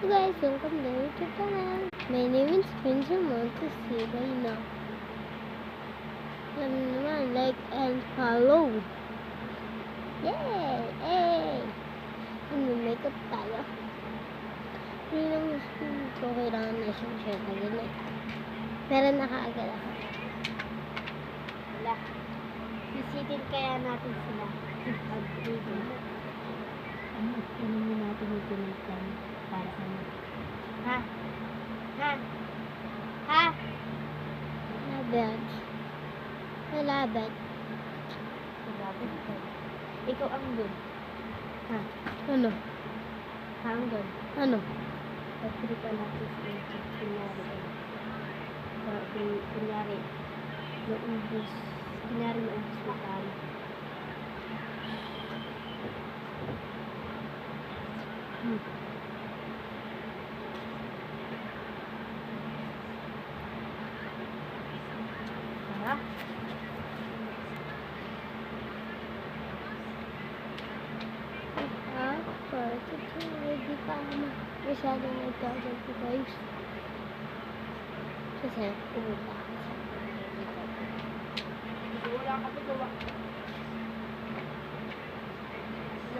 So guys, welcome to the YouTube channel. My name is Spencer Montesi by now. Yan naman, like and follow. Yay! Hey! Makeup tayo. Hindi naman ko kailangan na siyang share na ganun. Pero nakaagad ako. Wala. Visitin kaya natin sila. Pag-video. Ano mo natin yung pinagkan para sa mga. Ha? Ha? Ha? Labad. Malabad. Malabad ka. Ikaw ang good. Ha? Ano? Ha ang good. Ano? Pag-trip ka natin sa YouTube. Kunyari. Naubos. Kunyari naubos na tayo. Tara. Hindi pa ako masyadong nagtagal ko guys. Kasi pumunta ako sa wala ka ito ba?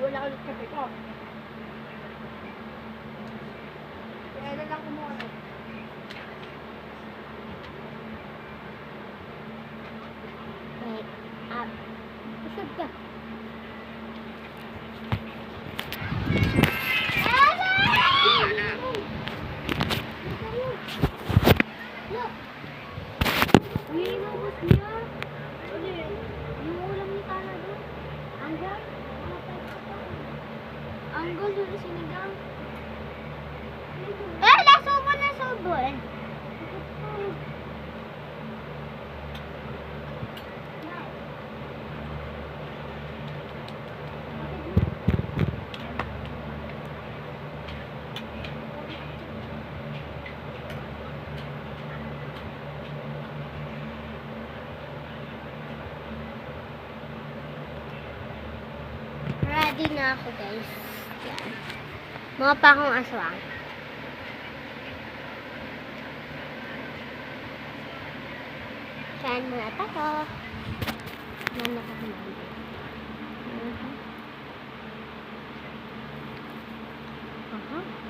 Wala ulit kape ko. Kaya na lang kumuha na. Wait up. Usap ka. Inubos niya. Yung ulam ni Tana doon. Anggal. Anggal doon na sinigang. Nasubo na subo eh. Ready na ako guys. Yan. Mga pakong aswang. Kain muna tayo. Yan ako kumain. Aha.